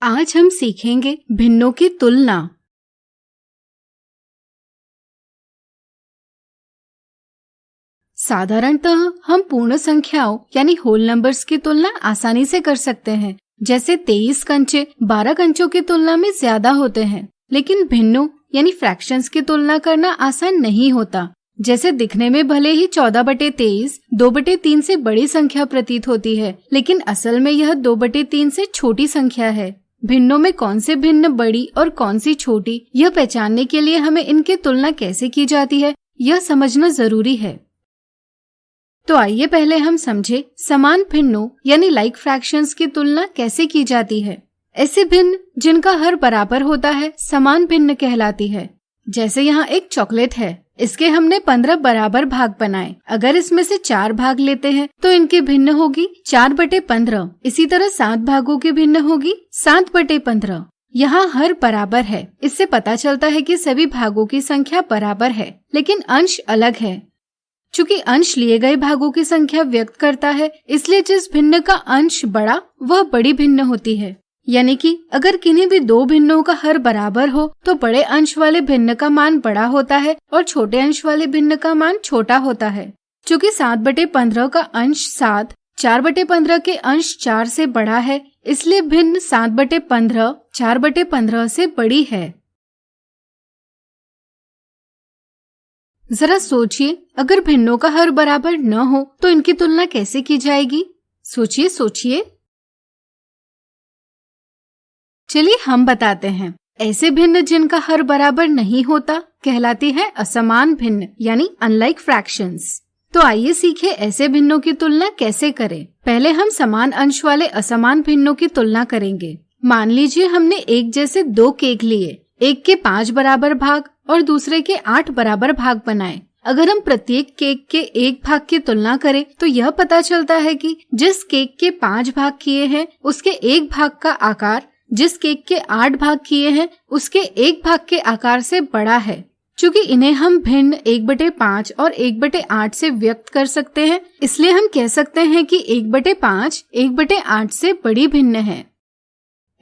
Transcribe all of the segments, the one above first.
आज हम सीखेंगे भिन्नों की तुलना। साधारणतः हम पूर्ण संख्याओं यानी होल नंबर्स की तुलना आसानी से कर सकते हैं। जैसे 23 कंचे 12 कंचों की तुलना में ज्यादा होते हैं, लेकिन भिन्नों यानी फ्रैक्शंस की तुलना करना आसान नहीं होता। जैसे दिखने में भले ही 14/23 2/3 से बड़ी संख्या प्रतीत होती है, लेकिन असल में यह 2/3 से छोटी संख्या है। भिन्नों में कौन से भिन्न बड़ी और कौन सी छोटी, यह पहचानने के लिए हमें इनकी तुलना कैसे की जाती है, यह समझना जरूरी है। तो आइए पहले हम समझे समान भिन्नों यानी लाइक फ्रैक्शंस की तुलना कैसे की जाती है। ऐसे भिन्न जिनका हर बराबर होता है समान भिन्न कहलाती है। जैसे यहाँ एक चॉकलेट है, इसके हमने 15 बराबर भाग बनाए। अगर इसमें से 4 भाग लेते हैं तो इनकी भिन्न होगी 4/15। इसी तरह 7 भागों की भिन्न होगी 7/15। यहाँ हर बराबर है, इससे पता चलता है कि सभी भागों की संख्या बराबर है, लेकिन अंश अलग है। चूंकि अंश लिए गए भागों की संख्या व्यक्त करता है, इसलिए जिस भिन्न का अंश बड़ा वह बड़ी भिन्न होती है। यानी कि अगर किन्हीं भी दो भिन्नों का हर बराबर हो तो बड़े अंश वाले भिन्न का मान बड़ा होता है और छोटे अंश वाले भिन्न का मान छोटा होता है। चूंकि 7/15 का अंश 7 4/15 के अंश 4 से बड़ा है, इसलिए भिन्न 7/15 4/15 से बड़ी है। जरा सोचिए, अगर भिन्नों का हर बराबर न हो तो इनकी तुलना कैसे की जाएगी? सोचिए। चलिए हम बताते हैं। ऐसे भिन्न जिनका हर बराबर नहीं होता कहलाती है असमान भिन्न यानी अनलाइक फ्रैक्शंस। तो आइए सीखे ऐसे भिन्नों की तुलना कैसे करें। पहले हम समान अंश वाले असमान भिन्नों की तुलना करेंगे। मान लीजिए हमने एक जैसे 2 केक लिए, एक के 5 बराबर भाग और दूसरे के 8 बराबर भाग बनाए। अगर हम प्रत्येक केक के एक भाग की तुलना करें तो यह पता चलता है कि जिस केक के 5 भाग किए हैं उसके एक भाग का आकार जिस केक के 8 भाग किए हैं उसके एक भाग के आकार से बड़ा है। चूंकि इन्हें हम भिन्न 1/5 और 1/8 से व्यक्त कर सकते हैं, इसलिए हम कह सकते हैं कि 1/5 1/8 से बड़ी भिन्न है।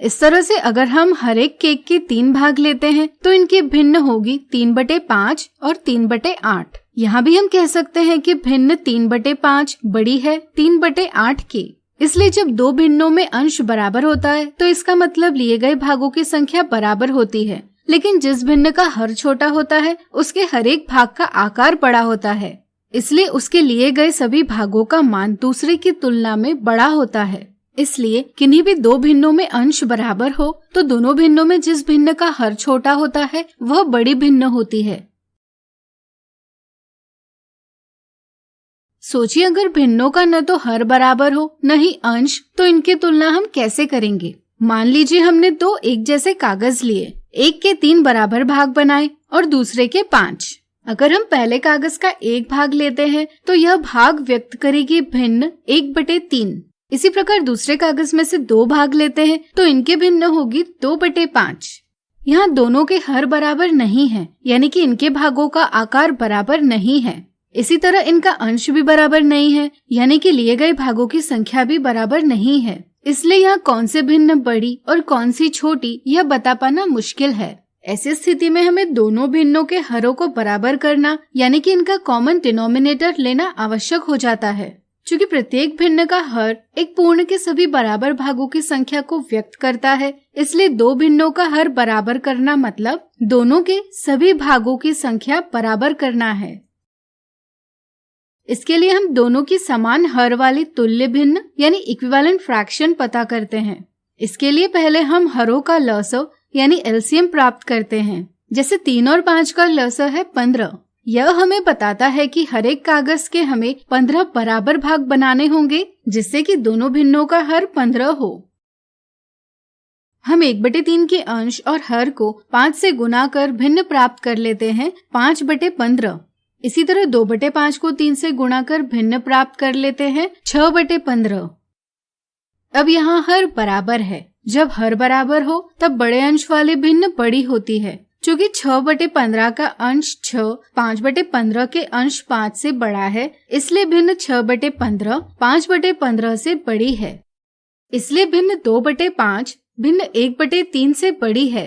इस तरह से अगर हम हर एक केक के 3 भाग लेते हैं तो इनकी भिन्न होगी 3/5 और 3/8। यहाँ भी हम कह सकते हैं कि भिन्न 3/5 बड़ी है 3/8 की। इसलिए जब दो भिन्नों में अंश बराबर होता है तो इसका मतलब लिए गए भागों की संख्या बराबर होती है, लेकिन जिस भिन्न का हर छोटा होता है उसके हर एक भाग का आकार बड़ा होता है, इसलिए उसके लिए गए सभी भागों का मान दूसरे की तुलना में बड़ा होता है। इसलिए किन्हीं भी दो भिन्नों में अंश बराबर हो तो दोनों भिन्नों में जिस भिन्न का हर छोटा होता है वह बड़ी भिन्न होती है। सोचिए, अगर भिन्नों का न तो हर बराबर हो न ही अंश, तो इनकी तुलना हम कैसे करेंगे। मान लीजिए हमने 2 एक जैसे कागज लिए, एक के 3 बराबर भाग बनाए और दूसरे के 5। अगर हम पहले कागज का एक भाग लेते हैं तो यह भाग व्यक्त करेगी भिन्न 1/3। इसी प्रकार दूसरे कागज में से 2 भाग लेते हैं तो इनके भिन्न होगी 2/5। यहाँ दोनों के हर बराबर नहीं है, यानी कि इनके भागों का आकार बराबर नहीं है। इसी तरह इनका अंश भी बराबर नहीं है, यानी कि लिए गए भागों की संख्या भी बराबर नहीं है। इसलिए यहाँ कौन से भिन्न बड़ी और कौन सी छोटी यह बता पाना मुश्किल है। ऐसी स्थिति में हमें दोनों भिन्नों के हरों को बराबर करना यानी कि इनका कॉमन डिनोमिनेटर लेना आवश्यक हो जाता है। चूंकि प्रत्येक भिन्न का हर एक पूर्ण के सभी बराबर भागों की संख्या को व्यक्त करता है, इसलिए दो भिन्नों का हर बराबर करना मतलब दोनों के सभी भागों की संख्या बराबर करना है। इसके लिए हम दोनों की समान हर वाली तुल्य भिन्न यानी इक्विवेलेंट फ्रैक्शन पता करते हैं। इसके लिए पहले हम हरों का लसव यानी एलसीएम प्राप्त करते हैं। जैसे 3 और 5 का लसव है 15। यह हमें बताता है कि हर एक कागज के हमें 15 बराबर भाग बनाने होंगे, जिससे कि दोनों भिन्नों का हर 15 हो। हम 1/3 के अंश और हर को 5 से गुना कर भिन्न प्राप्त कर लेते हैं 5/15। इसी तरह 2/5 को 3 से गुणा कर भिन्न प्राप्त कर लेते हैं 6/15। अब यहाँ हर बराबर है। जब हर बराबर हो तब बड़े अंश वाले भिन्न बड़ी होती है। चूँकि 6/15 का अंश 6 5/15 के अंश 5 से बड़ा है, इसलिए भिन्न 6/15 5/15 से बड़ी है। इसलिए भिन्न 2/5 भिन्न 1/3 से बड़ी है।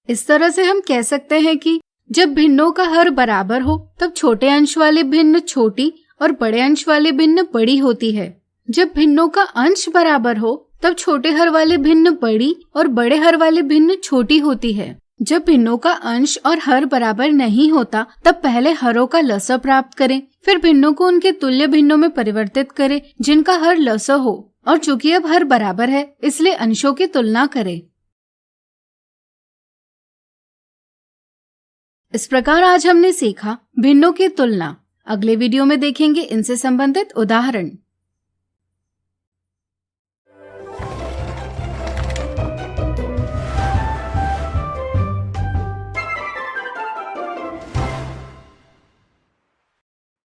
इस तरह से हम कह सकते हैं कि जब भिन्नों का हर बराबर हो तब छोटे अंश वाली भिन्न छोटी और बड़े अंश वाली भिन्न बड़ी होती है। जब भिन्नों का अंश बराबर हो तब छोटे हर वाली भिन्न बड़ी और बड़े हर वाली भिन्न छोटी होती है। जब भिन्नों का अंश और हर बराबर नहीं होता तब पहले हरों का लसा प्राप्त करें, फिर भिन्नों को उनके तुल्य भिन्नों में परिवर्तित करें जिनका हर लसा हो, और चूंकि अब हर बराबर है इसलिए अंशों की तुलना करें। इस प्रकार आज हमने सीखा भिन्नों की तुलना। अगले वीडियो में देखेंगे इनसे संबंधित उदाहरण।